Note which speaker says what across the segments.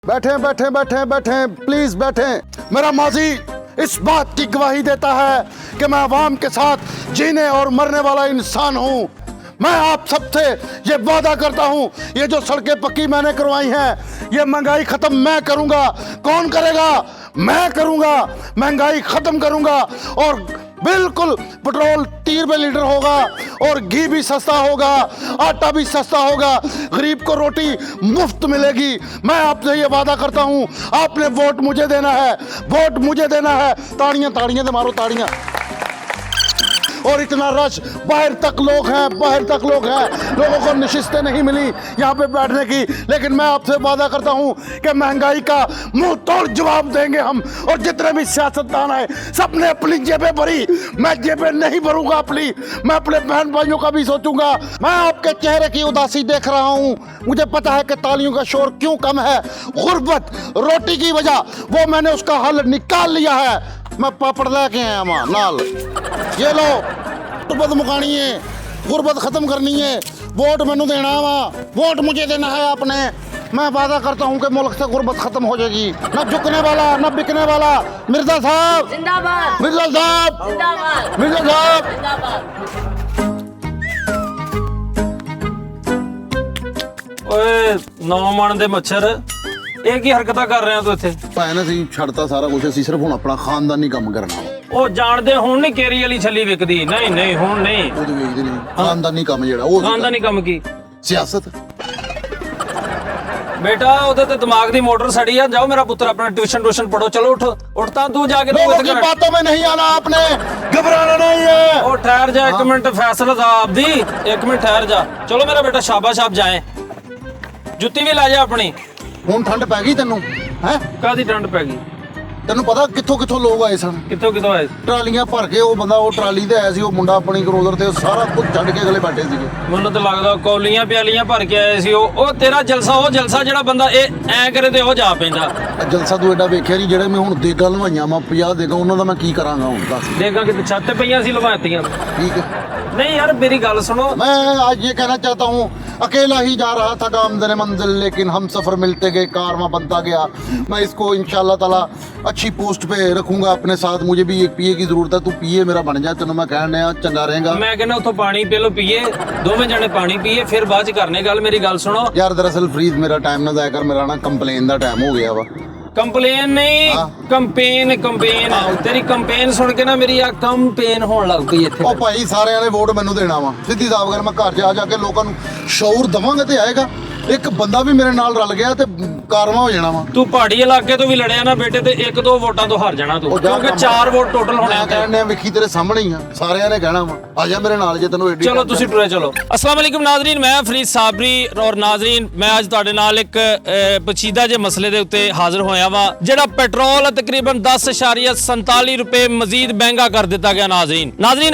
Speaker 1: बैठे बैठे बैठे बैठे प्लीज बैठे। मेरा माजी इस बात की गवाही देता है कि मैं अवाम के साथ जीने और मरने वाला इंसान हूँ। मैं आप सबसे ये वादा करता हूँ, ये जो सड़कें पक्की मैंने करवाई हैं, ये महंगाई खत्म मैं करूँगा। कौन करेगा? मैं करूँगा। महंगाई खत्म करूँगा और बिल्कुल पेट्रोल 30 रुपये लीटर होगा और घी भी सस्ता होगा, आटा भी सस्ता होगा, गरीब को रोटी मुफ्त मिलेगी। मैं आपसे ये वादा करता हूँ। आपने वोट मुझे देना है, वोट मुझे देना है। ताड़ियाँ ताड़ियाँ तो मारो ताड़ियाँ। और इतना रश, बाहर तक लोग हैं, बाहर तक लोग हैं। लोगों को नशिस्तें नहीं मिली यहाँ पे बैठने की, लेकिन मैं आपसे वादा करता हूँ कि महंगाई का मुंह तोड़ जवाब देंगे हम। और जितने भी सियासतदान हैं, सबने अपनी जेबें भरी, मैं जेबें नहीं भरूंगा अपनी। मैं अपने बहन भाइयों का भी सोचूंगा। मैं आपके चेहरे की उदासी देख रहा हूँ। मुझे पता है कि तालियों का शोर क्यों कम है। गुर्बत, रोटी की वजह, वो मैंने उसका हल निकाल लिया है। मैं पापड़ लेके आया मां नाल। ये लो, गुर्बत मुकानी है, गुर्बत खत्म करनी है। वोट मैनू देना वा, वोट मुझे देना है आपने। मैं वादा करता हूँ कि मुल्क से गुर्बत खत्म हो जाएगी। न झुकने वाला, न बिकने वाला। मिर्जा साहब
Speaker 2: जिंदाबाद,
Speaker 1: मिर्जा साहब
Speaker 2: जिंदाबाद,
Speaker 1: मिर्जा साहब।
Speaker 2: जिंदाबाद।
Speaker 3: ਓਏ 9 ਮਣ ਦੇ ਮੱਛਰ ਇਹ ਕੀ ਹਰਕਤਾਂ ਕਰ ਰਹੇ ਹੋ ਤੂੰ ਇੱਥੇ?
Speaker 1: ਭੈਣ ਅਸੀਂ ਛੱਡਤਾ ਸਾਰਾ ਕੁਝ, ਅਸੀਂ ਸਿਰਫ ਹੁਣ ਆਪਣਾ ਖਾਨਦਾਨੀ ਕੰਮ ਕਰਨਾ ਵਾ।
Speaker 3: ਉਹ ਜਾਣਦੇ ਹੁਣ ਨਹੀਂ ਕੇਰੀ ਵਾਲੀ ਛੱਲੀ ਵਿਕਦੀ। ਨਹੀਂ ਨਹੀਂ ਹੁਣ ਨਹੀਂ।
Speaker 1: ਉਹਦੇ ਵੇਚਦੇ ਨਹੀਂ ਖਾਨਦਾਨੀ ਕੰਮ ਜਿਹੜਾ ਉਹ
Speaker 3: ਖਾਨਦਾਨੀ ਕੰਮ ਕੀ?
Speaker 1: ਸਿਆਸਤ।
Speaker 3: बेटा ਉਹਦੇ ਤੇ ਦਿਮਾਗ ਦੀ ਮੋਟਰ ਸੜੀ ਆ। ਜਾਓ ਮੇਰਾ ਪੁੱਤਰ ਆਪਣਾ ਟਿਊਸ਼ਨ ਪੜੋ। ਚਲੋ ਉੱਠ ਉੱਠ ਤਾਂ ਤੂੰ ਜਾ ਕੇ
Speaker 1: लोगों की बातों में नहीं आना आपने, घबराना नहीं है।
Speaker 3: ਉਹ ਠਹਿਰ ਜਾ ਇੱਕ ਮਿੰਟ, ਫੈਸਲਾ ਤਾਂ ਆਪਦੀ। ਇੱਕ ਮਿੰਟ ਠਹਿਰ ਜਾ। ਚਲੋ ਮੇਰਾ ਬੇਟਾ ਸ਼ਾਬਾਸ਼, ਆਪ ਜਾਏ। ਜੁੱਤੀ ਵੀ ਲੈ ਜਾ ਆਪਣੀ।
Speaker 1: ਹੁਣ ਠੰਡ ਪੈ ਗਈ ਤੈਨੂੰ ਹੈ?
Speaker 3: ਕਾਹਦੀ ਠੰਡ ਪੈ ਗਈ?
Speaker 1: ਤੈਨੂੰ ਪਤਾ ਕਿੱਥੋਂ ਕਿੱਥੋਂ ਲੋਕ ਆਏ ਸਨ?
Speaker 3: ਕਿੱਥੋਂ ਕਿੱਥੋਂ ਆਏ?
Speaker 1: ਟਰਾਲੀਆਂ ਭਰ ਕੇ। ਉਹ ਬੰਦਾ ਉਹ ਟਰਾਲੀ ਤੇ ਆਇਆ ਸੀ, ਉਹ ਮੁੰਡਾ ਆਪਣੀ ਕਰੋਜ਼ਰ ਤੇ ਸਾਰਾ ਕੁਝ ਛੱਡ ਕੇ ਅਗਲੇ ਬੈਠੇ ਸੀਗੇ।
Speaker 3: ਮੈਨੂੰ ਤਾਂ ਲੱਗਦਾ ਕੌਲੀਆਂ ਪਿਆਲੀਆਂ ਭਰ ਕੇ ਆਏ ਸੀ। ਉਹ ਤੇਰਾ ਜਲਸਾ, ਉਹ ਜਲਸਾ ਜਿਹੜਾ ਬੰਦਾ ਇਹ ਐ ਕਰੇ ਤੇ ਉਹ ਜਾ ਪੈਂਦਾ।
Speaker 1: ਜਲਸਾ ਤੂੰ ਐਡਾ ਵੇਖਿਆ ਨਹੀਂ? ਜਿਹੜੇ ਮੈਂ ਹੁਣ ਦੇਗਾ ਲਵਾਈਆਂ ਮੈਂ 50 ਦੇਗਾ, ਉਹਨਾਂ ਦਾ ਮੈਂ ਕੀ ਕਰਾਂਗਾ ਹੁਣ ਦੱਸ।
Speaker 3: ਦੇਖਾਂ ਕਿ ਛੱਤ ਤੇ ਪਈਆਂ ਸੀ ਲਵਾਤੀਆਂ।
Speaker 1: ठीक है,
Speaker 3: ਨਹੀਂ ਯਾਰ ਮੇਰੀ ਗੱਲ ਸੁਣੋ।
Speaker 1: मैं आज ये कहना चाहता हूँ, अकेला ही जा रहा था गामदन मंजिल, लेकिन हम सफर मिलते गए, कारवां बनता गया। मैं इसको इंशाल्लाह ताला अच्छी पोस्ट पे रखूंगा अपने साथ। मुझे भी एक पीए की जरूरत है, तू पीए मेरा बन जा। तेन मैं कहने चंगा रहेगा।
Speaker 3: ਮੈਂ ਕਹਿੰਦਾ ਉੱਥੋਂ ਪਾਣੀ ਪੀ ਲਓ, ਪੀਏ ਦੋਵੇਂ ਜਣੇ ਪਾਣੀ ਪੀਏ, ਫਿਰ ਬਾਅਦ ਚ ਕਰਨੇ ਗੱਲ। ਮੇਰੀ ਗੱਲ ਸੁਣੋ।
Speaker 1: यार दरअसल फ्रीज मेरा टाइम ना जाया कर, मेरा ना कंप्लेन का टाइम हो गया वा।
Speaker 3: ਕੰਪਲੇਨ ਨਹੀਂ, ਕੰਪੇਨ। ਤੇਰੀ ਕੰਪੇਨ ਸੁਣ ਕੇ ਨਾ ਮੇਰੀ ਆ ਕੰਪੇਨ ਹੋਣ ਲੱਗ ਪਈ ਇੱਥੇ।
Speaker 1: ਉਹ ਭਾਈ ਸਾਰਿਆਂ ਨੇ ਵੋਟ ਮੈਨੂੰ ਦੇਣਾ ਵਾ। ਸਿੱਧੀ ਸਾਫ ਕਰ, ਮੈਂ ਘਰ ਜਾ ਜਾ ਕੇ ਲੋਕਾਂ ਨੂੰ ਸ਼ੌਰ ਦਵਾਂਗਾ ਤੇ ਆਏਗਾ। ਇੱਕ ਬੰਦਾ ਵੀ ਮੇਰੇ ਨਾਲ ਰਲ ਗਿਆ ਤੇ ਕਾਰਵਾਂ ਹੋ ਜਾਣਾ ਵਾ।
Speaker 3: ਤੂੰ ਪਹਾੜੀ ਇਲਾਕੇ ਤੋਂ ਵੀ ਲੜਿਆ ਨਾ ਬੇਟੇ, ਤੇ 1-2 ਵੋਟਾਂ ਤੋਂ ਹਾਰ ਜਾਣਾ ਤੂੰ, ਕਿਉਂਕਿ 4 ਵੋਟ ਟੋਟਲ ਹੋਣੇ।
Speaker 1: ਮੈਂ ਕਹਿੰਦੇ ਵੇਖੀ ਤੇਰੇ ਸਾਹਮਣੇ ਹੀ ਆ, ਸਾਰਿਆਂ ਨੇ ਕਹਿਣਾ ਵਾ ਆ ਜਾ ਮੇਰੇ ਨਾਲ ਜੇ ਤੈਨੂੰ ਐਡੀ।
Speaker 3: ਚਲੋ ਤੁਸੀਂ ਟੁਰੇ ਚਲੋ। अस्सलाम वालेकुम नाज़रीन, मैं फरीद साबरी। और नाज़रीन मैं ਅੱਜ ਤੁਹਾਡੇ ਨਾਲ ਇੱਕ ਪਚੀਦਾ ਜੇ ਮਸਲੇ ਦੇ ਉੱਤੇ ਹਾਜ਼ਰ ਹੋਇਆ ਵਾ, ਜਿਹੜਾ ਪੈਟਰੋਲ ਤਕਰੀਬਨ 10.47 ਰੁਪਏ ਮਜ਼ੀਦ ਮਹਿੰਗਾ ਕਰ ਦਿੱਤਾ ਗਿਆ। ਨਾਜ਼ਰੀਨ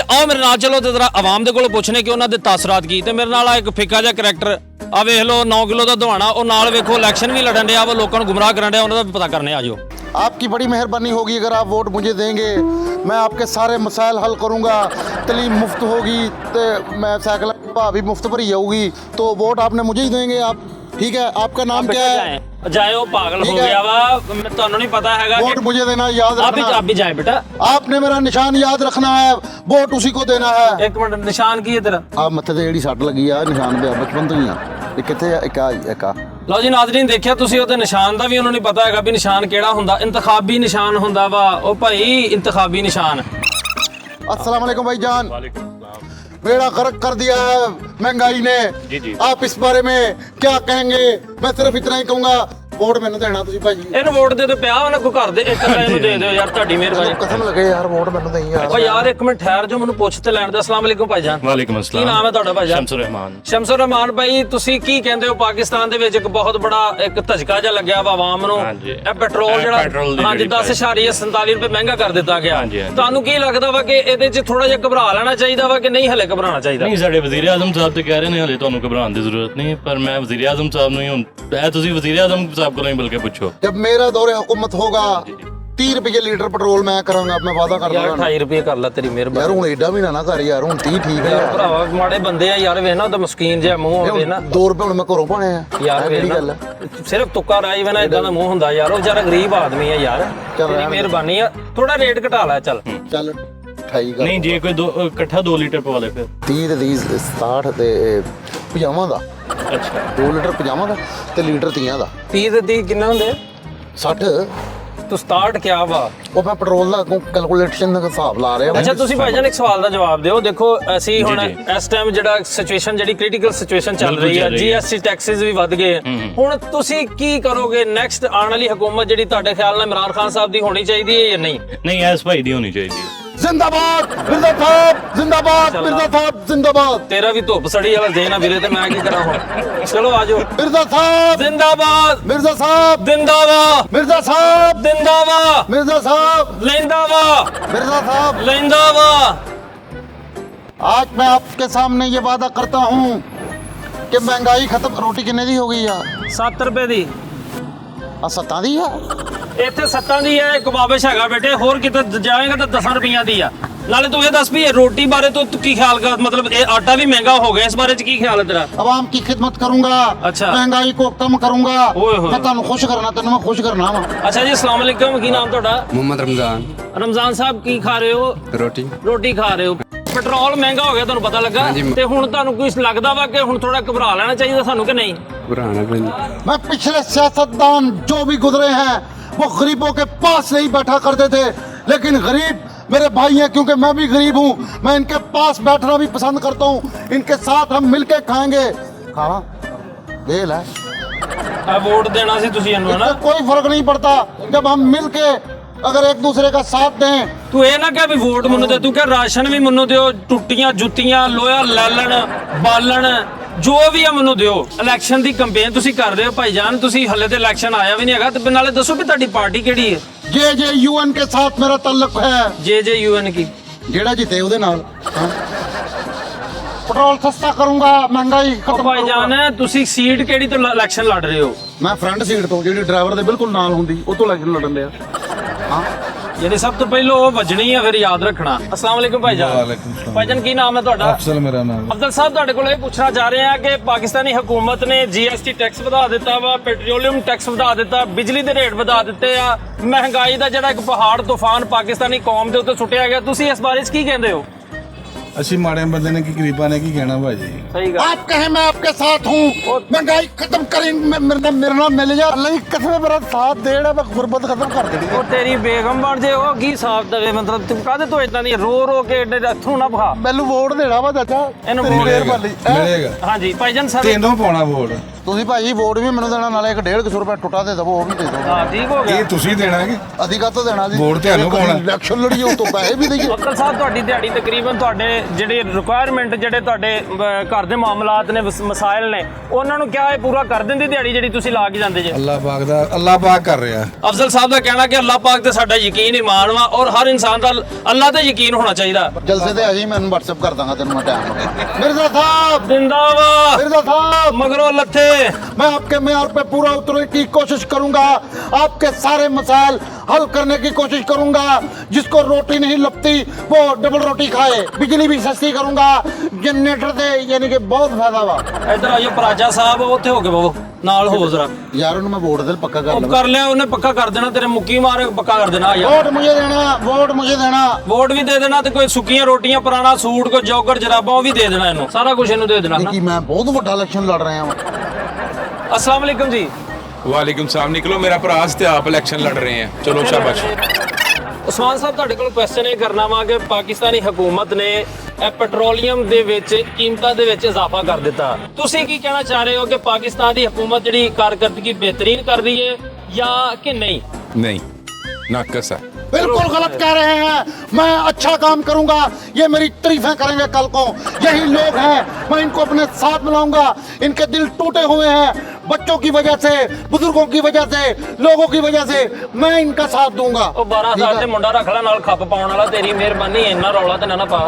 Speaker 3: ਆਓ ਮੇਰੇ ਨਾਲ ਚਲੋ ਤੇ ਜ਼ਰਾ ਆਵਾਮ ਦੇ ਕੋਲੋਂ ਪੁੱਛਨੇ ਕਿ ਉਹਨਾਂ ਦੇ ਤਾਸਰਾਤ ਕੀ। ਤੇ ਮੇਰੇ ਨਾਲ ਆ ਇੱਕ ਫਿੱਕਾ ਜਿਹਾ ਕਰੈਕਟਰ ਆ ਵੇਖ ਲਓ, 9 ਕਿਲੋ ਦਾ ਦਵਾਣਾ। ਉਹ ਨਾਲ ਵੇਖੋ ਇਲੈਕਸ਼ਨ ਵੀ ਲੜਨ ਡਿਆ ਵਾ, ਲੋਕਾਂ ਨੂੰ ਗੁੰਮਰਾਹ ਕਰਨ ਡਿਆ। ਉਹਨਾਂ ਦਾ ਵੀ ਪਤਾ ਕਰਨੇ ਆ ਜਾਓ।
Speaker 1: आपकी बड़ी मेहरबानी होगी अगर आप वोट मुझे देंगे। मैं आपके सारे मसाइल हल करूंगा। तलीम मुफ्त होगी तो मैं साइकिल भी मुफ्त भरी जाऊगी, तो वोट आपने मुझे ही देंगे आप। ठीक है, आपका नाम क्या है?
Speaker 3: जाए वो पागल हो गया वा, ਤੁਹਾਨੂੰ नहीं पता है
Speaker 1: वोट मुझे देना, याद रखना।
Speaker 3: आप भी जाए बेटा।
Speaker 1: आपने मेरा निशान याद रखना है, वोट उसी को देना है।
Speaker 3: एक मिनट, निशान की है तेरा?
Speaker 1: आप मत्थे ते ਜਿਹੜੀ ਸੱਟ ਲੱਗੀ ਆ, ਨਿਸ਼ਾਨ ਪਿਆ ਬਚਪਨ ਤੋਂ ਹੀ ਆ। ਇਹ ਕਿੱਥੇ ਆ? ਇੱਕ ਆ।
Speaker 3: ਲਓ ਜੀ ਨਾਜ਼ਰੀਨ, ਦੇਖਿਆ ਤੁਸੀਂ ਉਹਦੇ ਨਿਸ਼ਾਨ ਦਾ ਵੀ ਉਹਨੂੰ ਨਹੀਂ ਪਤਾ ਹੈਗਾ ਵੀ ਨਿਸ਼ਾਨ ਕਿਹੜਾ ਹੁੰਦਾ। ਇੰਤਖਾਬੀ ਨਿਸ਼ਾਨ ਹੁੰਦਾ ਵਾ ਉਹ ਭਾਈ, ਇੰਤਖਾਬੀ ਨਿਸ਼ਾਨ।
Speaker 1: अस्सलाम वालेकुम भाईजान। बेड़ा गर्क कर दिया है महंगाई ने।
Speaker 4: जी।
Speaker 1: आप इस बारे में क्या कहेंगे? मैं सिर्फ इतना ही कहूंगा, वोट मैंने देना तुझी भाजी।
Speaker 3: ਇਹਨੂੰ ਵੋਟ ਦੇ ਤੇ ਪਿਆ ਉਹਨੇ ਕੋਈ ਘਰ ਦੇ ਇੱਕ ਤਾਂ ਇਹਨੂੰ ਦੇ ਦਿਓ ਯਾਰ, ਤੁਹਾਡੀ ਮਿਹਰਬਾਨੀ।
Speaker 1: कसम लगे यार, वोट मैंने नहीं यार।
Speaker 3: ਓ ਯਾਰ ਇੱਕ ਮਿੰਟ ਠਹਿਰ ਜਾਓ, ਮੈਨੂੰ ਪੁੱਛ ਤੇ ਲੈਣ ਦੇ। अस्सलाम वालेकुम ਭਾਈਜਾਨ।
Speaker 4: ਵਾਲੇਕੁਮ
Speaker 3: ਕੀ
Speaker 4: ਅਸਲਾਮ।
Speaker 3: ਨਾਮ ਹੈ ਤੁਹਾਡਾ ਭਾਈਜਾਨ?
Speaker 4: ਸ਼ਮਸੁਰ ਰਹਿਮਾਨ।
Speaker 3: ਸ਼ਮਸੁਰ ਰਹਿਮਾਨ ਭਾਈ, ਤੁਸੀਂ ਕੀ ਕਹਿੰਦੇ ਹੋ? ਪਾਕਿਸਤਾਨ ਦੇ ਵਿੱਚ ਇੱਕ ਬਹੁਤ ਬੜਾ ਇੱਕ ਧਚਕਾ ਜਿਹਾ ਲੱਗਿਆ ਵਾ ਆਵਾਮ ਨੂੰ।
Speaker 4: ਹਾਂਜੀ।
Speaker 3: ਇਹ ਪੈਟਰੋਲ ਜਿਹੜਾ ਹਾਂਜੀ 10.47 ਰੁਪਏ ਮਹਿੰਗਾ ਕਰ ਦਿੱਤਾ ਗਿਆ।
Speaker 4: ਹਾਂਜੀ।
Speaker 3: ਤੁਹਾਨੂੰ ਕੀ ਲੱਗਦਾ ਵਾ ਕਿ ਇਹਦੇ 'ਚ ਥੋੜਾ ਜਿਹਾ ਘਬਰਾ ਲੈਣਾ ਚਾਹੀਦਾ ਵਾ ਕਿ ਨਹੀਂ ਹਲੇ ਘਬਰਾਉਣਾ ਚਾਹੀਦਾ?
Speaker 4: ਨਹੀਂ, ਸਾਡੇ ਵਜ਼ੀਰ ਆਜ਼ਮ ਸਾਹਿਬ ਤੇ ਕਹਿ ਰਹੇ ਨੇ ਹਲੇ ਤੁਹਾਨੂੰ ਘਬਰਾਉਣ ਦੀ ਜ਼ਰੂਰਤ ਨਹੀਂ, ਪਰ ਮੈਂ ਵਜ਼ੀਰ ਆਜ਼ਮ ਸਾਹਿਬ ਨੂੰ ਹੀ ਹੁਣ ਇਹ ਤੁਸੀਂ ਵਜ਼ੀਰ ਆਜ਼ਮ ਸਾਹਿਬ ਕੋਲੋਂ ਹੀ ਬਲਕਿ ਪੁੱਛੋ।
Speaker 1: जब मेरा दौरे हुकूमत होगा 30 रुपए लीटर पेट्रोल मैं करांगा, मैं वादा कर
Speaker 3: ਯਾਰ
Speaker 1: रहा
Speaker 3: 28 ਰੁਪਏ ਕਰ ਲੈ ਤੇਰੀ
Speaker 1: यार
Speaker 3: ਮਿਹਰਬਾਨੀ
Speaker 1: हूं एडा भी ना कर यार, हूं 30 ठीक है
Speaker 3: ਯਾਰ
Speaker 1: यार।
Speaker 3: ਭਰਾਵਾ ਮਾੜੇ ਬੰਦੇ ਆ ਯਾਰ, ਵੇਖ ਨਾ ਉਹਦਾ ਮਸਕੀਨ ਜਿਹਾ ਮੂੰਹ ਹੋਵੇ ਨਾ
Speaker 1: 2 रुपए ਹੁਣ ਮੈਂ ਘਰੋਂ ਪਾਣੇ ਆ
Speaker 3: ਯਾਰ
Speaker 1: ਕਿਹੜੀ
Speaker 3: ਵੇਖ
Speaker 1: ਗੱਲ
Speaker 3: ਨਾ,
Speaker 1: ਹੈ?
Speaker 3: ਸਿਰਫ ਤੁੱਕਾ ਰਾਈ ਵੇ ਨਾ ਇਦਾਂ ਦਾ ਮੂੰਹ ਹੁੰਦਾ ਯਾਰ, ਉਹ ਵਿਚਾਰਾ ਗਰੀਬ ਆਦਮੀ ਆ ਯਾਰ,
Speaker 1: ਚੱਲ
Speaker 3: ਤੇਰੀ
Speaker 1: ਰਹਿਣ ਦੇ।
Speaker 3: ਮਿਹਰਬਾਨੀ ਆ, ਥੋੜਾ ਰੇਟ ਘਟਾ ਲੈ ਚੱਲ।
Speaker 1: ਚੱਲ 28 ਕਰ
Speaker 4: ਨਹੀਂ ਜੇ ਕੋਈ ਇਕੱਠਾ 2 ਲੀਟਰ ਪਵਾ ਲੈ ਫਿਰ
Speaker 1: 30 ਤੇ 30 67 ਤੇ ਪਜਾਮਾ ਦਾ
Speaker 4: ਅੱਛਾ
Speaker 1: 2 ਲੀਟਰ ਪਜਾਮਾ ਦਾ ਤੇ ਲੀਟਰ ਤੀਆਂ ਦਾ
Speaker 3: 30 ਤੇ 30 ਕਿੰਨਾ ਹੁੰਦੇ
Speaker 1: 60।
Speaker 3: ਤੂੰ 67 ਕਿਆ ਵਾ?
Speaker 1: ਉਹ ਮੈਂ ਪੈਟਰੋਲ ਦਾ ਕੈਲਕੂਲੇਸ਼ਨ ਦਾ ਹਿਸਾਬ ਲਾ ਰਿਹਾ
Speaker 3: ਅੱਛਾ ਤੁਸੀਂ ਭਾਈਜਾਨ ਇੱਕ ਸਵਾਲ ਦਾ ਜਵਾਬ ਦਿਓ। ਦੇਖੋ ਅਸੀਂ ਹੁਣ
Speaker 4: ਜੀ।
Speaker 3: ਇਸ ਟਾਈਮ ਜਿਹੜਾ ਸਿਚੁਏਸ਼ਨ ਜਿਹੜੀ ਕ੍ਰਿਟੀਕਲ ਸਿਚੁਏਸ਼ਨ ਚੱਲ
Speaker 4: ਬਿਲਕੁਲ
Speaker 3: ਰਹੀ ਹੈ,
Speaker 4: ਚੱਲ ਰਹੀ ਹੈ।
Speaker 3: ਜੀਐਸਟੀ ਟੈਕਸਿਸ ਵੀ ਵੱਧ ਗਏ ਹੁਣ ਤੁਸੀਂ ਕੀ ਕਰੋਗੇ ਨੈਕਸਟ ਆਉਣ ਵਾਲੀ ਹਕੂਮਤ ਜਿਹੜੀ ਤੁਹਾਡੇ ਖਿਆਲ ਨਾਲ ਇਮਰਾਨ ਖਾਨ ਸਾਹਿਬ ਦੀ ਹੋਣੀ ਚਾਹੀਦੀ ਹੈ ਜਾਂ ਨਹੀਂ?
Speaker 4: ਨਹੀਂ ਐਸ ਭਾਈ ਦੀ ਹੋਣੀ ਚਾਹੀਦੀ ਹੈ।
Speaker 1: जिंदाबाद मिर्जा साहब, जिंदाबाद मिर्जा साहब, जिंदाबाद
Speaker 3: ਤੇਰਾ ਵੀ ਧੁੱਪ ਸੜੀ ਵਾਲਾ ਦੇਣਾ ਵੀਰੇ, ਤੇ ਮੈਂ ਕੀ ਕਰਾਂ ਹੁਣ? ਚਲੋ ਆਜੋ।
Speaker 1: मिर्जा साहब,
Speaker 3: ਜ਼ਿੰਦਾਬਾਦ
Speaker 1: मिर्जा साहब,
Speaker 3: ਜ਼ਿੰਦਾਬਾਦ
Speaker 1: मिर्जा साहब,
Speaker 3: ਜ਼ਿੰਦਾਬਾਦ
Speaker 1: मिर्जा साहब,
Speaker 3: ਲੈਂਦਾ ਵਾ
Speaker 1: मिर्जा साहब।
Speaker 3: ਲੈਂਦਾ ਵਾ।
Speaker 1: आज मैं आपके सामने ये वादा करता हूँ कि महंगाई खत्म। रोटी कितने दी हो गई यार?
Speaker 3: 7 ਰੁਪਏ ਦੀ
Speaker 1: 7 दी है।
Speaker 3: ਇੱਥੇ 7 ਦੀ ਹੈ, ਕਬਾਬਿਸ਼ ਹੈਗਾ ਬੇਟੇ, ਹੋਰ ਕਿਤੇ ਜਾਏਗਾ ਤਾਂ 10 ਰੁਪਈਆਂ ਦੀ ਆ। ਨਾਲੇ ਤੂੰ ਇਹ ਦੱਸ ਵੀ ਇਹ ਰੋਟੀ ਬਾਰੇ ਤੂੰ ਕੀ ਖਿਆਲ ਕਰ, ਮਤਲਬ ਇਹ ਆਟਾ ਵੀ ਮਹਿੰਗਾ ਹੋ ਗਿਆ, ਇਸ ਬਾਰੇ ਚ ਕੀ ਖਿਆਲ ਹੈ ਤੇਰਾ?
Speaker 1: आवाम की खिदमत करूंगा,
Speaker 3: अच्छा।
Speaker 1: महंगाई को कम करूंगा।
Speaker 3: ओए होए।
Speaker 1: मैं तुहानू खुश करना, तेन मैं खुश करना वा।
Speaker 3: ਅੱਛਾ ਜੀ, ਅਸਲਾਮ ਅਲੈਕੁਮ, ਕੀ ਨਾਮ ਤੁਹਾਡਾ?
Speaker 5: मोहम्मद रमजान
Speaker 3: ਰਮਜ਼ਾਨ ਸਾਹਿਬ, ਕੀ ਖਾ ਰਹੇ ਹੋ?
Speaker 5: रोटी
Speaker 3: ਰੋਟੀ ਖਾ ਰਹੇ ਹੋ। ਪੈਟਰੋਲ ਮਹਿੰਗਾ ਹੋ ਗਿਆ, ਤੁਹਾਨੂੰ ਪਤਾ ਲੱਗਾ?
Speaker 5: ਹਾਂਜੀ।
Speaker 3: ਤੇ ਹੁਣ ਤੁਹਾਨੂੰ ਕੁਝ ਲੱਗਦਾ ਵਾ ਕਿ ਹੁਣ ਥੋੜਾ ਘਬਰਾ ਲੈਣਾ ਚਾਹੀਦਾ ਸਾਨੂੰ ਕਿ ਨਹੀਂ?
Speaker 5: बुराना बन
Speaker 1: मैं पिछले सियासतदान जो भी गुजरे हैं वो गरीबों के पास नहीं बैठा करते थे, लेकिन गरीब मेरे भाई हैं, क्योंकि मैं भी गरीब हूँ। मैं इनके पास बैठना भी पसंद करता हूँ, इनके साथ हम मिलके खाएंगे। खाना बेल है,
Speaker 3: ਆ ਵੋਟ ਦੇਣਾ ਸੀ ਤੁਸੀਂ ਇਹਨੂੰ ਨਾ।
Speaker 1: इससे कोई फर्क नहीं पड़ता जब हम मिलके अगर एक दूसरे का साथ दें।
Speaker 3: ਤੂੰ ਇਹ ਨਾ ਕਹਿ ਵੀ ਵੋਟ ਮੈਨੂੰ ਦੇ, ਤੂੰ ਕਹਿ ਰਾਸ਼ਨ ਵੀ ਮੈਨੂੰ ਦਿਓ, ਟੁੱਟੀਆਂ ਜੁੱਤੀਆਂ, ਲੋਹਾ ਲੈਲਣ, ਬਾਲਣ, ਜੋ ਵੀ ਆ ਮੈਨੂੰ ਦਿਓ। ਇਲੈਕਸ਼ਨ ਦੀ ਕੰਪੇਨ ਤੁਸੀਂ ਕਰ ਰਹੇ ਹੋ ਭਾਈਜਾਨ, ਤੁਸੀਂ ਹੱਲੇ ਤੇ ਇਲੈਕਸ਼ਨ ਆਇਆ ਵੀ ਨਹੀਂ ਹੈਗਾ, ਤੇ ਨਾਲੇ ਦੱਸੋ ਵੀ ਤੁਹਾਡੀ ਪਾਰਟੀ ਕਿਹੜੀ ਹੈ?
Speaker 1: JJUN के साथ मेरा ताल्लुक है।
Speaker 3: JJUN ਕੀ?
Speaker 1: जेड़ा जीते ਉਹਦੇ ਨਾਲ। हाँ। पेट्रोल सस्ता करूंगा, महंगाई खत्म करूंगा।
Speaker 3: ਭਾਈਜਾਨ ਤੁਸੀਂ ਸੀਟ ਕਿਹੜੀ ਤੋਂ ਇਲੈਕਸ਼ਨ ਲੜ ਰਹੇ ਹੋ?
Speaker 1: ਮੈਂ ਫਰੰਟ ਸੀਟ ਤੋਂ, ਜਿਹੜੀ ਡਰਾਈਵਰ ਦੇ ਬਿਲਕੁਲ ਨਾਲ ਹੁੰਦੀ, ਉਹ ਤੋਂ ਇਲੈਕਸ਼ਨ ਲੜਨ ਲਿਆ। ਹਾਂ।
Speaker 3: ਯਾਨੀ ਸਭ ਤੋਂ ਪਹਿਲਾਂ ਉਹ ਵੱਜਣੀ ਆ, ਫਿਰ ਯਾਦ ਰੱਖਣਾ। ਅਸਲਾਮ ਵਾਲੇਕੁਮ ਭਾਈਜਾਨ। ਭਾਈਜਾਨ ਕੀ ਨਾਮ ਹੈ ਤੁਹਾਡਾ?
Speaker 6: ਅਫਜ਼ਲ ਮੇਰਾ ਨਾਮ
Speaker 3: ਅਫਜ਼ਲ ਸਾਹਿਬ, ਤੁਹਾਡੇ ਕੋਲ ਇਹ ਪੁੱਛਣਾ ਚਾਹ ਰਹੇ ਹਾਂ ਕਿ ਪਾਕਿਸਤਾਨੀ ਹਕੂਮਤ ਨੇ GST ਟੈਕਸ ਵਧਾ ਦਿੱਤਾ ਵਾ, ਪੈਟਰੋਲੀਅਮ ਟੈਕਸ ਵਧਾ ਦਿੱਤਾ, ਬਿਜਲੀ ਦੇ ਰੇਟ ਵਧਾ ਦਿੱਤੇ ਆ, ਮਹਿੰਗਾਈ ਦਾ ਜਿਹੜਾ ਇੱਕ ਪਹਾੜ ਤੂਫਾਨ ਪਾਕਿਸਤਾਨੀ ਕੌਮ ਦੇ ਉੱਤੇ ਸੁੱਟਿਆ ਗਿਆ, ਤੁਸੀਂ ਇਸ ਬਾਰੇ 'ਚ ਕੀ ਕਹਿੰਦੇ ਹੋ?
Speaker 6: ਅਸੀਂ ਮਾੜੇ ਬੰਦੇ ਨੇ ਕੀ ਗਰੀਬਾਂ ਨੇ ਕੀ ਕਹਿਣਾ ਭਾਜੀ।
Speaker 3: ਸਹੀ ਗੱਲ।
Speaker 1: आप कहें मैं आपके साथ हूँ, महंगाई खत्म करें, मेरे नाम मिल जा। नहीं कसम मेरा साथ देना, मैं गुर्बत खत्म कर देनी।
Speaker 3: ਉਹ ਤੇਰੀ ਬੇਗਮ ਬਣ ਜੇ, ਉਹ ਕੀ ਸਾਫ ਦੇਵੇ, ਮਤਲਬ ਤੂੰ ਕਾਹਦੇ ਤੋਂ ਇਦਾਂ ਦੀ ਰੋ ਰੋ ਕੇ ਇੱਥੋਂ ਨਾ ਭਗਾ।
Speaker 1: ਮੈਨੂੰ ਵੋਟ ਦੇਣਾ ਵਾ ਚਾਚਾ,
Speaker 3: ਇਹਨੂੰ
Speaker 1: ਤੇਰੀ
Speaker 3: ਵੋਟ
Speaker 1: ਮਿਹਰਬਾਨੀ।
Speaker 6: ਮਿਲੇਗਾ
Speaker 3: ਹਾਂਜੀ ਭਾਈਜਾਨ ਸਰ।
Speaker 6: ਤੈਨੂੰ ਪਾਉਣਾ ਵੋਟ।
Speaker 1: ਤੁਸੀਂ ਭਾਈ ਵੋਟ ਵੀ ਮੈਨੂੰ ਦੇਣਾ, ਨਾਲੇ 150 ਰੁਪਏ ਟੁੱਟਾ ਦੇ ਦਵੋ, ਉਹ ਵੀ ਦੇ ਦਿਓ।
Speaker 3: ਹਾਂ ਠੀਕ ਹੋ ਗਿਆ।
Speaker 6: ਇਹ ਤੁਸੀਂ ਦੇਣਾ ਕਿ
Speaker 1: ਅਸੀਂ ਕਾਹਤੋਂ ਦੇਣਾ ਜੀ?
Speaker 6: ਵੋਟ ਤੁਹਾਨੂੰ ਪਾਉਣਾ।
Speaker 1: ਇਲੈਕਸ਼ਨ ਲੜੀਏ, ਉਹ ਤੋਂ ਪੈਸੇ ਵੀ ਦਈਏ।
Speaker 3: ਵਕੀਲ ਸਾਹਿਬ, ਤੁਹਾਡੀ ਦਿਹਾੜੀ ਤਕਰੀਬਨ ਤੁਹਾਡੇ ਜਿਹੜੇ ਰਿਕੁਆਇਰਮੈਂਟ ਜਿਹੜੇ ਤੁਹਾਡੇ ਘਰ ਦੇ ਮਾਮਲਾਤ ਨੇ, ਮਸਾਇਲ ਨੇ, ਉਹਨਾਂ ਨੂੰ ਕਿਆ ਇਹ ਪੂਰਾ ਕਰ ਦਿੰਦੀ ਦਿਹਾੜੀ ਜਿਹੜੀ ਤੁਸੀਂ ਲਾ ਕੇ ਜਾਂਦੇ ਜੇ?
Speaker 6: ਅੱਲਾਹ ਪਾਕ ਕਰ ਰਿਹਾ।
Speaker 3: ਅਫਜ਼ਲ ਸਾਹਿਬ ਦਾ ਕਹਿਣਾ ਕਿ ਅੱਲਾਹ ਪਾਕ ਤੇ ਸਾਡਾ ਯਕੀਨ ਇਮਾਨ ਵਾ, ਔਰ ਹਰ ਇਨਸਾਨ ਦਾ ਅੱਲਾਹ ਤੇ ਯਕੀਨ ਹੋਣਾ ਚਾਹੀਦਾ।
Speaker 1: ਜਲਸੇ ਤੇ ਅਜੀ ਮੈਨੂੰ WhatsApp ਕਰ ਦਾਂਗਾ ਤੈਨੂੰ ਮੈਂ ਟਾਈਮ। ਮਿਰਜ਼ਾ ਸਾਹਿਬ,
Speaker 3: ਜਿੰਦਾਬਾਦ।
Speaker 1: मिर्जा साहब,
Speaker 3: ਮਗਰੋਂ ਲੱਥੇ।
Speaker 1: मैं आपके मेयार पे पूरा उतरने की कोशिश करूंगा, आपके सारे मसाइल हल करने की कोशिश करूंगा। जिसको रोटी नहीं लगती वो डबल रोटी खाए, बिजली भी सस्ती करूंगा, जनरेटर से यानी कि बहुत फायदा वा।
Speaker 3: ਇੱਧਰ ਆਇਓ ਪਰਾਜਾ ਸਾਹਿਬ, ਉੱਥੇ ਹੋ ਕੇ ਬਾਬੂ ਨਾਲ ਹੋ ਜ਼ਰਾ।
Speaker 1: यार उन्हें मैं वोट दे पक्का कर
Speaker 3: ਉਹ
Speaker 1: लूंगा।
Speaker 3: ਕਰ ਲਿਆ ਉਹਨੇ, ਪੱਕਾ ਕਰ ਦੇਣਾ, ਤੇਰੇ ਮੁੱਕੀ ਮਾਰ ਪੱਕਾ ਕਰ ਦੇਣਾ ਯਾਰ।
Speaker 1: वोट मुझे देना, वोट मुझे देना।
Speaker 3: ਵੋਟ ਵੀ ਦੇ ਦੇਣਾ, ਤੇ ਕੋਈ ਸੁੱਕੀਆਂ ਰੋਟੀਆਂ, ਪੁਰਾਣਾ ਸੂਟ, ਕੋਈ ਜੋਗਰ ਜਰਾਬਾਂ, ਉਹ ਵੀ ਦੇ ਦੇਣਾ ਇਹਨੂੰ, ਸਾਰਾ ਕੁਝ ਇਹਨੂੰ ਦੇ ਦੇਣਾ ਨਾ।
Speaker 1: कि मैं बहुत बड़ा इलेक्शन लड़ रहा हूं।
Speaker 3: अस्सलाम वालेकुम जी।
Speaker 7: ਵਾਲੇਕੁਮ ਸਲਾਮ। ਨਿਕਲੋ, ਮੇਰਾ ਭਰਾ ਤੇ ਆਪ ਇਲੈਕਸ਼ਨ ਲੜ ਰਹੇ ਆ। ਚਲੋ ਸ਼ਾਬਾਸ਼।
Speaker 3: ਉਸਮਾਨ ਸਾਹਿਬ, ਤੁਹਾਡੇ ਕੋਲ ਕੁਐਸਚਨ ਇਹ ਕਰਨਾ ਵਾ ਕਿ ਪਾਕਿਸਤਾਨੀ ਹਕੂਮਤ ਨੇ ਇਹ ਪੈਟਰੋਲੀਅਮ ਦੇ ਵਿੱਚ ਕੀਮਤਾਂ ਦੇ ਵਿੱਚ ਇਜ਼ਾਫਾ ਕਰ ਦਿੱਤਾ, ਤੁਸੀਂ ਕੀ ਕਹਿਣਾ ਚਾਹ ਰਹੇ ਹੋ ਕਿ ਪਾਕਿਸਤਾਨ ਦੀ ਹਕੂਮਤ ਜਿਹੜੀ ਕਾਰਗਰਦਗੀ ਬਿਹਤਰੀਨ ਕਰ ਰਹੀ ਹੈ ਜਾਂ ਕਿ ਨਹੀਂ?
Speaker 7: ਨਹੀਂ, ਨਾਕਸ ਹੈ।
Speaker 1: बिल्कुल गलत कह रहे हैं। मैं अच्छा काम करूंगा, ये मेरी तारीफें करेंगे कल को। यही लोग हैं, मैं इनको अपने साथ मिलाऊंगा। इनके दिल टूटे हुए हैं बच्चों की वजह से, बुजुर्गों की वजह से, लोगों की वजह से। मैं इनका साथ दूंगा।
Speaker 3: ਉਹ 12 ਸਾਲ ਦੇ ਮੁੰਡਾ ਰੱਖ ਲੈ ਨਾਲ ਖੱਪ ਪਾਉਣ ਵਾਲਾ, ਤੇਰੀ ਮਿਹਰਬਾਨੀ, ਇੰਨਾ ਰੌਲਾ ਤੇ ਨਾ ਪਾ।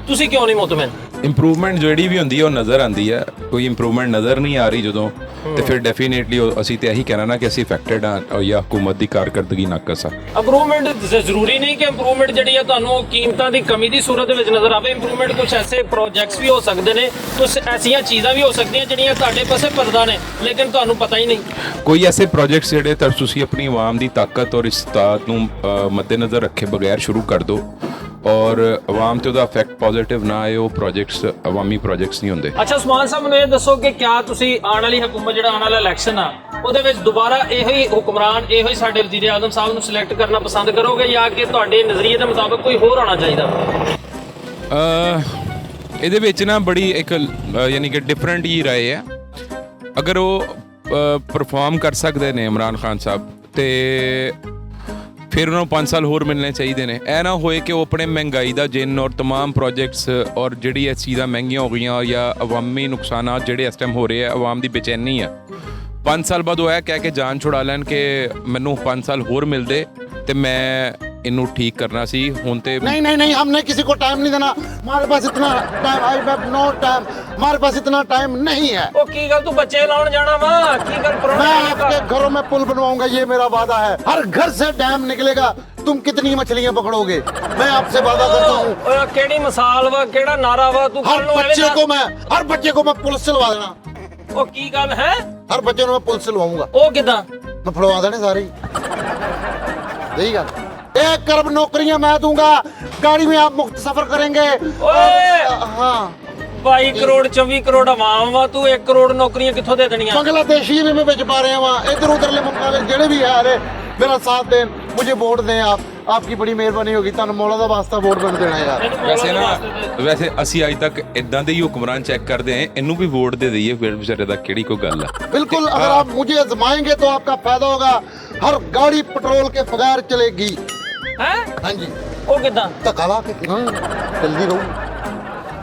Speaker 3: ਤੁਸੀਂ ਕਿਉਂ ਨਹੀਂ ਮੁਤਮਿਨ?
Speaker 7: ਇੰਪਰੂਵਮੈਂਟ ਜਿਹੜੀ ਵੀ ਹੁੰਦੀ ਹੈ ਉਹ ਨਜ਼ਰ ਆਉਂਦੀ ਹੈ, ਕੋਈ ਇੰਪਰੂਵਮੈਂਟ ਨਜ਼ਰ ਨਹੀਂ ਆ ਰਹੀ ਜਦੋਂ, ਤੇ ਫਿਰ ਡੈਫੀਨੇਟਲੀ ਅਸੀਂ ਤੇ ਇਹੀ ਕਹਿਣਾ ਨਾ ਕਿ ਅਸੀਂ ਅਫੈਕਟਡ ਆ ਜਾਂ ਹਕੂਮਤ ਦੀ ਕਾਰਕਰਦਗੀ ਨਾਕਸ ਆ।
Speaker 3: ਇੰਪਰੂਵਮੈਂਟ ਜ਼ਰੂਰੀ ਨਹੀਂ ਕਿ ਇੰਪਰੂਵਮੈਂਟ ਜਿਹੜੀ ਹੈ ਤੁਹਾਨੂੰ ਕੀਮਤਾਂ ਦੀ ਕਮੀ ਦੀ ਸੂਰਤ ਦੇ ਵਿੱਚ ਨਜ਼ਰ ਆਵੇ। ਇੰਪਰੂਵਮੈਂਟ ਕੁਝ ਐਸੇ ਪ੍ਰੋਜੈਕਟਸ ਵੀ ਹੋ ਸਕਦੇ ਨੇ, ਕੁਝ ਐਸੀਆਂ ਚੀਜ਼ਾਂ ਵੀ ਹੋ ਸਕਦੀਆਂ ਜਿਹੜੀਆਂ ਤੁਹਾਡੇ ਪਾਸੇ ਪਰਦਾ ਨੇ ਲੇਕਿਨ ਤੁਹਾਨੂੰ ਪਤਾ ਹੀ ਨਹੀਂ।
Speaker 7: ਕੋਈ ਐਸੇ ਪ੍ਰੋਜੈਕਟਸ ਜਿਹੜੇ ਤੁਸੀਂ ਆਪਣੀ ਆਵਾਮ ਦੀ ਤਾਕਤ ਔਰ ਇਸਤਾਦ ਨੂੰ ਮੱਦੇਨਜ਼ਰ ਰੱਖੇ ਬਗੈਰ ਸ਼ੁਰੂ ਕਰ ਦਿਓ ਔਰ ਆਵਾਮ ਤੇ ਉਹਦਾ ਇਫੈਕਟ ਪੋਜ਼ਿਟਿਵ ਨਾ ਆਏ, ਉਹ ਪ੍ਰੋਜੈਕਟਸ ਆਵਾਮੀ ਪ੍ਰੋਜੈਕਟਸ ਨਹੀਂ ਹੁੰਦੇ।
Speaker 3: ਅੱਛਾ ਉਸਮਾਨ ਸਾਹਿਬ ਮੈਨੂੰ ਇਹ ਦੱਸੋ ਕਿ ਕਿਆ ਤੁਸੀਂ ਆਉਣ ਵਾਲੀ ਹਕੂਮਤ ਜਿਹੜਾ ਆਉਣ ਵਾਲਾ ਇਲੈਕਸ਼ਨ ਆ ਉਹਦੇ ਵਿੱਚ ਦੁਬਾਰਾ ਇਹੋ ਹੀ ਹੁਕਮਰਾਨ, ਇਹੋ ਹੀ ਸਾਡੇ ਵਜ਼ੀਰ ਆਜ਼ਮ ਸਾਹਿਬ ਨੂੰ ਸਿਲੈਕਟ ਕਰਨਾ ਪਸੰਦ ਕਰੋਗੇ ਜਾਂ ਕਿ ਤੁਹਾਡੇ ਨਜ਼ਰੀਏ ਦੇ ਮੁਤਾਬਕ ਕੋਈ ਹੋਰ ਆਉਣਾ ਚਾਹੀਦਾ?
Speaker 7: ਇਹਦੇ ਵਿੱਚ ਨਾ ਬੜੀ ਇੱਕ ਯਾਨੀ ਕਿ ਡਿਫਰੈਂਟ ਹੀ ਰਾਏ ਹੈ। ਅਗਰ ਉਹ ਪਰਫਾਰਮ ਕਰ ਸਕਦੇ ਨੇ ਇਮਰਾਨ ਖਾਨ ਸਾਹਿਬ ਤੇ ਫਿਰ ਉਹਨਾਂ ਨੂੰ 5 ਸਾਲ ਹੋਰ ਮਿਲਣੇ ਚਾਹੀਦੇ ਨੇ। ਇਹ ਨਾ ਹੋਏ ਕਿ ਉਹ ਆਪਣੇ ਮਹਿੰਗਾਈ ਦਾ ਜਿੰਨ ਔਰ तमाम ਪ੍ਰੋਜੈਕਟਸ ਔਰ ਜਿਹੜੀ ਇਹ ਚੀਜ਼ਾਂ ਮਹਿੰਗੀਆਂ ਹੋ ਗਈਆਂ ਜਾਂ ਅਵਾਮੀ ਨੁਕਸਾਨਾਤ ਜਿਹੜੇ ਇਸ ਟਾਈਮ ਹੋ ਰਹੇ ਆ, ਆਵਾਮ ਦੀ ਬੇਚੈਨੀ ਆ, 5 ਸਾਲ ਬਾਅਦ ਉਹ ਇਹ ਕਹਿ ਕੇ ਜਾਨ ਛੁਡਾ ਲੈਣ ਕਿ ਮੈਨੂੰ 5 ਸਾਲ ਹੋਰ ਮਿਲਦੇ ਤੇ ਮੈਂ ਇਹਨੂੰ ਠੀਕ ਕਰਨਾ ਸੀ। ਹੁਣ ਤੇ
Speaker 1: नहीं नहीं नहीं, हमने किसी को टाइम नहीं देना, हमारे पास इतना time, I have no time, हमारे पास इतना टाइम नहीं है।
Speaker 3: ਉਹ ਕੀ ਗੱਲ ਤੂੰ ਬੱਚੇ ਲਾਉਣ ਜਾਣਾ ਵਾ? ਕੀ ਗੱਲ
Speaker 1: मैं आपके घरों में पुल बनवाऊंगा, ये मेरा वादा है। हर घर से डैम निकलेगा, तुम कितनी मछलियां पकड़ोगे, मैं आपसे वादा करता हूँ।
Speaker 3: ਓਏ ਕਿਹੜੀ ਮਿਸਾਲ ਵਾ, ਕਿਹੜਾ ਨਾਰਾ ਵਾ? ਤੂੰ
Speaker 1: हर बच्चे को मैं पुलिस से लगा देना,
Speaker 3: ਉਹ ਕੀ ਗੱਲ ਹੈ?
Speaker 1: हर बच्चे को मैं पुलिस से लवाऊंगा,
Speaker 3: ਉਹ ਕਿਦਾਂ?
Speaker 1: मैं फड़वा देने सारे यही गल। 1 करोड़ नौकरियां मैं दूंगा, गाड़ी में आप मुफ्त सफर करेंगे।
Speaker 3: ਓਏ
Speaker 1: हाँ,
Speaker 3: 22 ਕਰੋੜ 24 ਕਰੋੜ ਆਵਾਮ ਵਾ, ਤੂੰ 1 ਕਰੋੜ ਨੌਕਰੀਆਂ ਕਿੱਥੋਂ ਦੇ ਦੇਣੀਆਂ?
Speaker 1: बांग्लादेशी में मैं बेच पा रहे हैं वहाँ, इधर उधरले मुकाबले जेड़े भी है, अरे मेरा साथ दें, मुझे वोट दें आप, आपकी बड़ी मेहरबानी होगी। ਤੁਹਾਨੂੰ ਮੌਲਾ ਦਾ ਵਾਸਤਾ ਵੋਟ ਬਣ ਦੇਣਾ ਯਾਰ।
Speaker 7: ਵੈਸੇ ਅਸੀਂ ਅੱਜ ਤੱਕ ਇਦਾਂ ਦੇ ਹੀ ਹੁਕਮਰਾਨ ਚੈੱਕ ਕਰਦੇ ਆਂ, ਇਹਨੂੰ ਵੀ ਵੋਟ ਦੇ ਦਈਏ ਫਿਰ ਵਿਚਾਰੇ ਦਾ ਕਿਹੜੀ ਕੋਈ ਗੱਲ ਆ।
Speaker 1: बिल्कुल, अगर आप मुझे आजमाएंगे तो आपका फायदा होगा। हर गाड़ी पेट्रोल के बगैर चलेगी।
Speaker 3: ਹੈ
Speaker 1: हाँ जी,
Speaker 3: ਉਹ ਕਿਦਾਂ?
Speaker 1: धक्का ला के जल्दी रहू।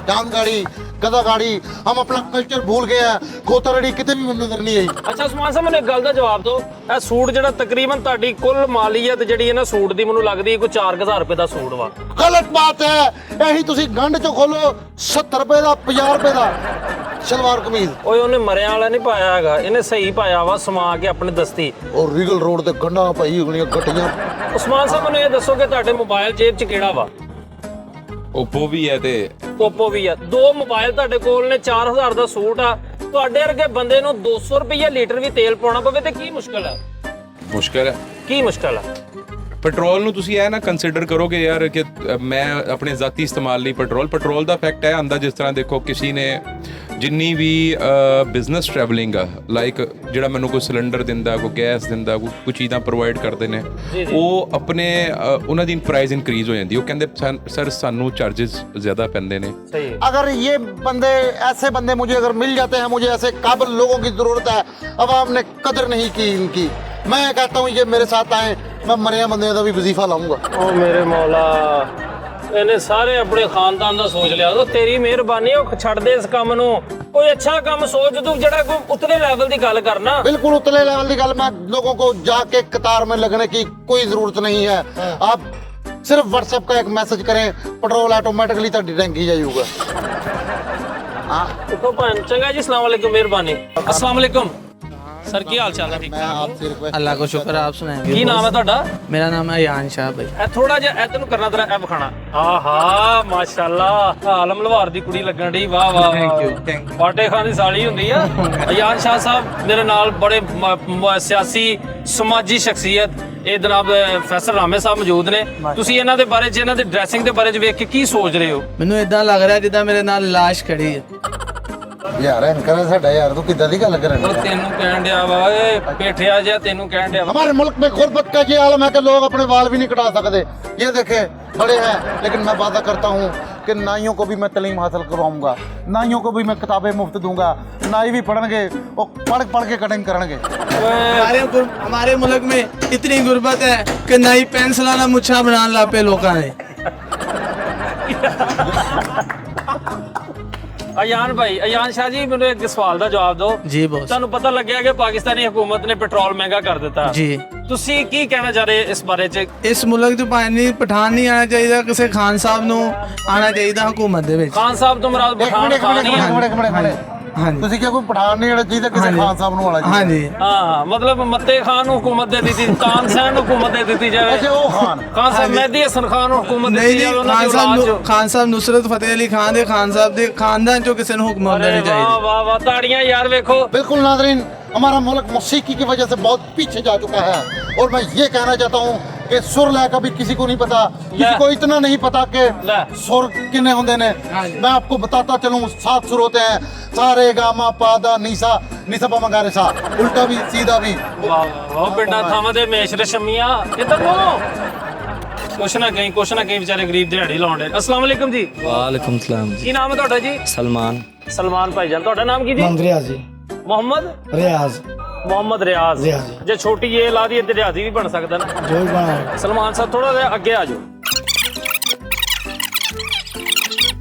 Speaker 1: जान गाड़ी, गधा गाड़ी, हम अपना कल्चर भूल गए हैं। खोतरड़ी कितने भी नजर नहीं आई।
Speaker 3: ਅੱਛਾ ਉਸਮਾਨ ਸਾਹਿਬ ਮੈਨੂੰ ਇੱਕ ਗੱਲ ਦਾ ਜਵਾਬ ਦਿਓ, ਇਹ ਸੂਟ ਜਿਹੜਾ ਤਕਰੀਬਨ ਤੁਹਾਡੀ ਕੁੱਲ ਮਾਲੀਅਤ ਜਿਹੜੀ ਹੈ ਨਾ ਸੂਟ ਦੀ, ਮੈਨੂੰ ਲੱਗਦੀ ਹੈ ਕੋਈ 4000 ਰੁਪਏ ਦਾ ਸੂਟ ਵਾ।
Speaker 1: गलत बात है, यही ਤੁਸੀਂ ਗੰਢ ਚੋਂ ਖੋਲੋ 70 ਰੁਪਏ ਦਾ, 50 ਰੁਪਏ ਦਾ ਸਲਵਾਰ ਕਮੀਜ਼।
Speaker 3: ਓਏ ਉਹਨੇ ਮਰਿਆਂ ਵਾਲਾ ਨਹੀਂ ਪਾਇਆ ਹੈਗਾ, ਇਹਨੇ ਸਹੀ ਪਾਇਆ ਵਾ ਸਮਾ ਕੇ ਆਪਣੇ ਦਸਤੀ।
Speaker 1: ਔਰ ਰੀਗਲ ਰੋਡ ਤੇ ਗੰਢਾਂ ਪਾਈ ਹੋਣੀਆਂ ਗੱਟੀਆਂ।
Speaker 3: ਉਸਮਾਨ ਸਾਹਿਬ ਮੈਨੂੰ ਇਹ ਦੱਸੋ ਕਿ ਤੁਹਾਡੇ ਮੋਬਾਈਲ ਜੇਬ 'ਚ ਕਿਹੜਾ ਵਾ?
Speaker 7: ਓਪੋ ਵੀ ਹੈ ਤੇ
Speaker 3: ਓਪੋ ਵੀ ਆ। 2 ਮੋਬਾਈਲ ਤੁਹਾਡੇ ਕੋਲ ਨੇ, 4000 ਦਾ ਸੂਟ ਆ। ਤੁਹਾਡੇ ਵਰਗੇ ਬੰਦੇ ਨੂੰ 200 ਰੁਪਏ ਲੀਟਰ ਵੀ ਤੇਲ ਪਾਉਣਾ ਪਵੇ ਤੇ ਕੀ ਮੁਸ਼ਕਲ ਹੈ?
Speaker 7: ਮੁਸ਼ਕਲ ਹੈ।
Speaker 3: ਕੀ ਮੁਸ਼ਕਲ ਹੈ?
Speaker 7: ਪੈਟਰੋਲ ਨੂੰ ਤੁਸੀਂ ਇਹ ਨਾ ਕੰਸੀਡਰ ਕਰੋਗੇ ਯਾਰ ਕਿ ਮੈਂ ਆਪਣੇ ਜ਼ਾਤੀ ਇਸਤੇਮਾਲ ਲਈ ਪੈਟਰੋਲ ਦਾ ਫੈਕਟ ਹੈ ਆਂਦਾ। ਜਿਸ ਤਰ੍ਹਾਂ ਦੇਖੋ ਕਿਸੇ ਨੇ ਜਿੰਨੀ ਵੀ ਬਿਜ਼ਨਸ ਟਰੈਵਲਿੰਗ ਆ, ਲਾਈਕ ਜਿਹੜਾ ਮੈਨੂੰ ਕੋਈ ਸਿਲੰਡਰ ਦਿੰਦਾ, ਕੋਈ ਗੈਸ ਦਿੰਦਾ, ਕੋਈ ਚੀਜ਼ਾਂ ਪ੍ਰੋਵਾਈਡ ਕਰਦੇ ਨੇ, ਉਹ ਆਪਣੇ ਉਹਨਾਂ ਦੀ ਪ੍ਰਾਈਸ ਇਨਕਰੀਜ਼ ਹੋ ਜਾਂਦੀ। ਉਹ ਕਹਿੰਦੇ ਸਰ ਸਾਨੂੰ ਚਾਰजेस ਜ਼ਿਆਦਾ ਪੈਂਦੇ ਨੇ।
Speaker 3: ਸਹੀ ਹੈ।
Speaker 1: अगर ये बंदे, ऐसे बंदे मुझे अगर मिल जाते हैं, मुझे ऐसे काबिल लोगों की जरूरत है। अवाम ने कदर नहीं की इनकी। मैं कहता हूँ ये मेरे साथ आए, मैं मरिया बंदे का भी वजीफा लाऊंगा।
Speaker 3: ਓ ਮੇਰੇ ਮੌਲਾ, ਇਹਨੇ ਸਾਰੇ ਆਪਣੇ ਖਾਨਦਾਨ ਦਾ ਸੋਚ ਲਿਆ। ਉਹ ਤੇਰੀ ਮਿਹਰਬਾਨੀ, ਉਹ ਛੱਡ ਦੇ ਇਸ ਕੰਮ ਨੂੰ, ਕੋਈ ਅੱਛਾ ਕੰਮ ਸੋਚ ਤੂੰ ਜਿਹੜਾ ਕੋਈ ਉਤਲੇ ਲੈਵਲ ਦੀ ਗੱਲ ਕਰਨਾ।
Speaker 1: बिल्कुल उतले लेवल की गल। मैं लोगों को जाके कतार में लगने की कोई जरूरत नहीं है। आप सिर्फ व्हाट्सएप का एक मैसेज करें, पेट्रोल ऑटोमेटिकली ਤੁਹਾਡੀ टैंकी जाएगा। हाँ,
Speaker 3: ਦੇਖੋ ਭੈਣ, ਚੰਗਾ ਜੀ, अस्सलाम वालेकुम, ਮਿਹਰਬਾਨੀ। अस्सलाम वालेकुम सर, ਕੀ ਹਾਲ ਚਾਲ ਹੈ? ਠੀਕ
Speaker 1: मैं आपसे रिक्वेस्ट,
Speaker 2: अल्लाह को शुक्र, आप सुनाएं।
Speaker 3: ਕੀ ਨਾਮ ਹੈ ਤੁਹਾਡਾ?
Speaker 2: मेरा नाम है यान शाह भाई।
Speaker 3: ਇਹ ਥੋੜਾ ਜਿਹਾ ਇਹ ਤੈਨੂੰ ਕਰਨਾ, ਤੇਰਾ ਇਹ ਵਿਖਾਣਾ। ਆਹਾ ਮਾਸ਼ਾਅੱਲਾ, ਆਲਮ ਲਵਾਰ ਦੀ ਕੁੜੀ ਲੱਗਣ ਡਈ। ਵਾਹ ਵਾਹ,
Speaker 2: Thank you, thank you।
Speaker 3: ਬਾਟੇ ਖਾਨ ਦੀ ਸਾਲੀ ਹੁੰਦੀ ਆ। ਅਯਾਨ ਸ਼ਾਹ ਸਾਹਿਬ ਮੇਰੇ ਨਾਲ ਬੜੇ ਸਿਆਸੀ ਸਮਾਜੀ ਸ਼ਖਸੀਅਤ ਇਹ ਜਨਾਬ ਫੈਸਲ ਰਾਮੇ ਸਾਹਿਬ ਮੌਜੂਦ ਨੇ। ਤੁਸੀਂ ਇਹਨਾਂ ਦੇ ਬਾਰੇ 'ਚ, ਇਹਨਾਂ ਦੀ ਡਰੈਸਿੰਗ ਦੇ ਬਾਰੇ 'ਚ ਵੇਖ ਕੇ ਕੀ ਸੋਚ ਰਹੇ ਹੋ?
Speaker 2: ਮੈਨੂੰ ਇਦਾਂ ਲੱਗ ਰਿਹਾ ਜਿੱਦਾਂ ਮੇਰੇ ਨਾਲ ਲਾਸ਼ ਖੜੀ ਹੈ।
Speaker 1: यार इनका साडा यार तू किद्दां दी गल करन
Speaker 3: ਉਹ ਤੈਨੂੰ ਕਹਿਣ ਡਿਆ ਵਾ, ਓਏ ਪੇਠਿਆ ਜਿਹਾ ਤੈਨੂੰ ਕਹਿਣ ਡਿਆ ਵਾ।
Speaker 1: हमारे मुल्क में गुर्बत का ये आलम है कि लोग अपने बाल भी नहीं कटा सकते। ये देखे बड़े हैं, लेकिन मैं वादा करता हूँ कि नाइयों को भी मैं तालीम हासिल करवाऊंगा, नाइयों को भी मैं किताबें मुफ्त दूंगा। नाई भी पढ़ेंगे, वो पढ़ के कटिंग करेंगे।
Speaker 2: हमारे मुल्क में इतनी गुर्बत है कि नई पेंसिल वाला मुच्छा बना ला पे लोगों ने।
Speaker 3: ਅਯਾਨ ਭਾਈ, ਅਯਾਨ ਸ਼ਾਹ ਜੀ ਮੈਨੂੰ ਇੱਕ ਸਵਾਲ ਦਾ ਜਵਾਬ ਦਿਓ।
Speaker 2: जी बॉस
Speaker 3: ਤੁਹਾਨੂੰ ਪਤਾ ਲੱਗਿਆ ਕਿ ਪਾਕਿਸਤਾਨੀ ਹਕੂਮਤ ਨੇ ਪੈਟਰੋਲ ਮਹਿੰਗਾ ਕਰ ਦਿੱਤਾ।
Speaker 2: जी
Speaker 3: ਤੁਸੀਂ ਕੀ ਕਹਿਣਾ ਚਾਹ ਰਹੇ ਇਸ ਬਾਰੇ ਚ?
Speaker 2: ਇਸ ਮੁਲਕ 'ਚ ਭਾਵੇਂ ਪਠਾਨ ਨਹੀਂ ਆਣਾ ਚਾਹੀਦਾ, ਕਿਸੇ ਖਾਨ ਸਾਹਿਬ ਨੂੰ ਆਣਾ ਚਾਹੀਦਾ ਹਕੂਮਤ ਦੇ ਵਿੱਚ।
Speaker 3: ਖਾਨ ਸਾਹਿਬ ਤੋਂ ਮੁਰਾਦ ਪਠਾਨ ਖਾਨ ਹੀ ਹੈ।
Speaker 2: ਹਾਂਜੀ
Speaker 1: ਤੁਸੀਂ ਕਿਹਾ ਕੋਈ ਪਠਾਨ ਨਹੀਂ ਆਣਾ ਚਾਹੀਦਾ, ਕਿਸੇ ਖਾਨ ਸਾਹਿਬ ਨੂੰ ਆਣਾ ਚਾਹੀਦਾ।
Speaker 2: ਹਾਂਜੀ
Speaker 3: ਹਾਂ, ਮਤਲਬ ਮੱਤੇ ਖਾਨ ਨੂੰ ਹਕੂਮਤ ਦੇ ਦਿੱਤੀ, ਕਾਨ ਸੈਨ ਨੂੰ ਹਕੂਮਤ ਦੇ ਦਿੱਤੀ ਜਾਵੇ।
Speaker 1: ਅੱਛਾ ਉਹ ਖਾਨ
Speaker 3: ਖਾਨ ਸਾਹਿਬ ਮਹਿਦੀ ਹਸਨ ਖਾਨ ਨੂੰ ਹਕੂਮਤ
Speaker 2: ਨਹੀਂ
Speaker 3: ਦਿੱਤੀ
Speaker 2: ਜੀ,
Speaker 3: ਜਾਵੇ ਉਹਨਾਂ
Speaker 2: ਖਾਨ
Speaker 3: ਦੀ ਔਲਾਦ
Speaker 2: ਸਾਹਿਬ
Speaker 3: ਚੋਂ।
Speaker 2: ਖਾਨ ਸਾਹਿਬ ਨੁਸਰਤ ਫਤਿਹ ਅਲੀ ਖਾਨ ਦੇ ਖਾਨ ਸਾਹਿਬ ਦੇ ਖਾਨਦਾਨ ਚੋਂ ਕਿਸੇ ਨੂੰ ਹੁਕਮ
Speaker 3: अरे
Speaker 2: ਦੇਣੀ
Speaker 3: वाह
Speaker 2: ਚਾਹੀਦੀ।
Speaker 3: वाह वाह, ताड़ियां यार, देखो।
Speaker 1: बिल्कुल नाजरीन, हमारा मुल्क मौसीकी की वजह से बहुत पीछे जा चुका है और मैं ये कहना चाहता हूँ कि सुर लय का भी किसी को नहीं पता, किसी को इतना नहीं पता कि
Speaker 3: ले।
Speaker 1: सुर किन्ने होंगे ने। मैं आपको बताता चलूँ, 7 सुर होते हैं, सा रे गा मा पा दा नी सा नी सा पा मा गा रे सा, उल्टा भी सीधा भी।
Speaker 3: वाह वाह, पिंडा थावां दे मेश रशमियां इधर नो। कुछ ना कहीं बेचारे गरीब दिहाड़ी लाउंदे। अस्सलाम वालेकुम जी।
Speaker 5: वालेकुम सलाम जी।
Speaker 3: की नाम है ਤੁਹਾਡਾ ਜੀ?
Speaker 5: सलमान
Speaker 3: सलमान भाईजान। ਤੁਹਾਡਾ ਨਾਮ ਕੀ ਜੀ?
Speaker 6: ਰਿਆਜ਼ ਜੀ
Speaker 3: मोहम्मद
Speaker 6: ਰਿਆਜ਼
Speaker 3: मोहम्मद रियाज।
Speaker 6: रियाज।
Speaker 3: ਜੇ ਛੋਟੀ ਇਹ ਲਾ ਦੀ ਤੇ ਰਿਆਜ਼ੀ ਵੀ ਬਣ ਸਕਦਾ ਨਾ।
Speaker 6: ਜੋ ਵੀ ਬਣਾ
Speaker 3: सलमान साहब थोड़ा ਜਿਹਾ ਅੱਗੇ ਆ ਜਾਓ।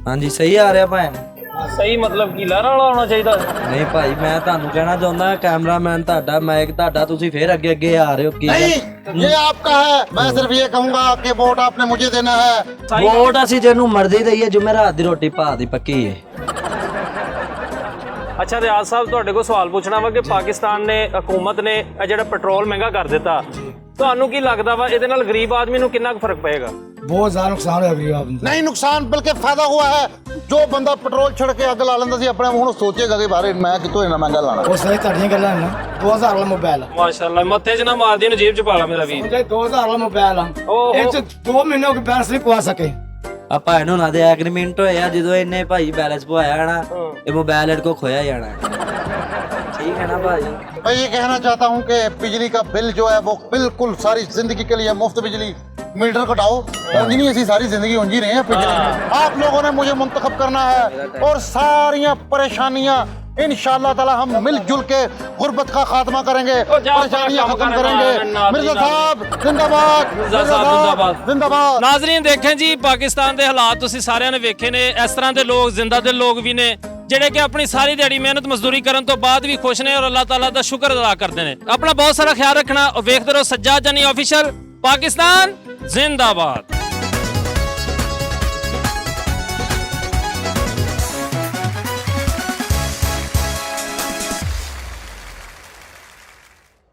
Speaker 5: हाँ जी सही आ रहा भाई।
Speaker 3: ਸਹੀ ਮਤਲਬ ਕੀ ਲਹਿਰਾਂ ਵਾਲਾ ਹੋਣਾ ਚਾਹੀਦਾ?
Speaker 5: नहीं भाई मैं ਤੁਹਾਨੂੰ ਕਹਿਣਾ ਚਾਹੁੰਦਾ ਕੈਮਰਾਮੈਨ ਤੁਹਾਡਾ ਮਾਈਕ ਤੁਹਾਡਾ ਤੁਸੀਂ ਫੇਰ ਅੱਗੇ ਅੱਗੇ ਆ ਰਹੇ ਹੋ ਕੀ
Speaker 1: नहीं, ये आपका है। मैं सिर्फ ये कहूँगा कि वोट आपने मुझे देना है।
Speaker 5: ਵੋਟ ਅਸੀਂ ਜਿਹਨੂੰ ਮਰਜ਼ੀ ਦਈਏ ਜੁਮੇਰਾਤ ਦੀ ਰੋਟੀ ਭਾਅ ਦੀ ਪੱਕੀ ਹੈ।
Speaker 3: ਅੱਛਾ ਰਿਆਜ਼ ਸਾਹਿਬ, ਤੁਹਾਡੇ ਕੋਲ ਸਵਾਲ ਪੁੱਛਣਾ ਵਾ ਕਿ ਪਾਕਿਸਤਾਨ ਨੇ ਹਕੂਮਤ ਨੇ ਇਹ ਜਿਹੜਾ ਪੈਟਰੋਲ ਮਹਿੰਗਾ ਕਰ ਦਿੱਤਾ, ਤੁਹਾਨੂੰ ਕੀ ਲੱਗਦਾ ਵਾ ਇਹਦੇ ਨਾਲ ਗਰੀਬ ਆਦਮੀ ਨੂੰ ਕਿੰਨਾ ਕੁ ਫਰਕ ਪਏਗਾ?
Speaker 6: ਬਹੁਤ ਜ਼ਿਆਦਾ ਨੁਕਸਾਨ ਹੋਇਆ ਗਰੀਬ ਆਦਮੀ ਦਾ।
Speaker 1: नहीं नुकसान बल्कि फायदा हुआ है। जो बंदा पेट्रोल छिड़ के अग ला लेंदा सी अपने, ਹੁਣ ਸੋਚੇਗਾ ਕਿ ਬਾਰੇ ਮੈਂ ਕਿਤੋਂ ਇੰਨਾ ਮਹਿੰਗਾ ਲਾਣਾ।
Speaker 6: ਉਹ ਸਹੀ ਤੁਹਾਡੀਆਂ ਗੱਲਾਂ ਨੇ। 2000 ਵਾਲਾ ਮੋਬਾਈਲ
Speaker 3: ਮਾਸ਼ਾਅੱਲਾ, ਮੱਥੇ 'ਚ ਨਾ ਮਾਰਦੀ ਨੂੰ ਜੇਬ 'ਚ ਪਾ ਲਾ ਮੇਰਾ ਵੀਰ।
Speaker 6: ਉਹਦੇ 2000 ਵਾਲਾ ਮੋਬਾਈਲ ਆ,
Speaker 3: ਓਹੋ।
Speaker 6: ਇਹ ਚ 2 ਮਹੀਨੇ ਹੋ ਗਏ ਬੈਲੈਂਸ ਨਹੀਂ ਪਵਾ ਸਕੇ।
Speaker 5: ਆਪਾਂ ਇਹਨਾਂ ਨਾਲ ਦੇ ਐਗਰੀਮੈਂਟ ਹੋਇਆ ਜਦੋਂ ਇਹਨੇ ਭਾਈ ਬੈਲੈਂਸ ਪਵਾਇਆ ਨਾ ਇਹ ਮੋਬਾਈਲ ਇਹਦੇ ਕੋ ਖੋਇਆ ਜਾਣਾ ਠੀਕ है ना भाई।
Speaker 1: मैं ये कहना चाहता हूँ कि बिजली का बिल जो है वो बिल्कुल सारी जिंदगी के लिए मुफ्त बिजली। मीटर कटाओ, ऊँजी नहीं ऐसी सारी जिंदगी ऊँजी रही है बिजली। आप लोगों ने मुझे मुंतखब करना है और सारियाँ परेशानियाँ इंशाअल्लाह ताला हम मिलजुल के गुर्बत का खात्मा करेंगे, परेशानियाँ खत्म करेंगे। मिर्जा साहब जिंदाबाद, मिर्जा साहब जिंदाबाद।
Speaker 3: ਨਾਜ਼ਰੀਨ ਦੇਖੇं ਜੀ, ਪਾਕਿਸਤਾਨ ਦੇ ਹਾਲਾਤ ਤੁਸੀਂ ਸਾਰਿਆਂ ਨੇ ਵੇਖੇ ਨੇ। ਇਸ ਤਰ੍ਹਾਂ ਦੇ ਲੋਕ, ਜ਼ਿੰਦਾ ਦੇ ਲੋਕ ਵੀ ਨੇ ਜਿਹੜੇ ਕਿ ਆਪਣੀ ਸਾਰੀ ਦਿਹਾੜੀ ਮਿਹਨਤ ਮਜ਼ਦੂਰੀ ਕਰਨ ਤੋਂ ਬਾਅਦ ਵੀ ਖੁਸ਼ ਨੇ ਔਰ ਅੱਲਾਹ ਤਾਲਾ ਦਾ ਸ਼ੁਕਰ ਅਦਾ ਕਰਦੇ ਨੇ। ਆਪਣਾ ਬਹੁਤ ਸਾਰਾ ਖਿਆਲ ਰੱਖਣਾ। ਵੇਖਦੇ ਰਹੋ ਸੱਜਾਦ ਜਾਨੀ ਆਫੀਸ਼ੀਅਲ। ਪਾਕਿਸਤਾਨ ਜ਼ਿੰਦਾਬਾਦ।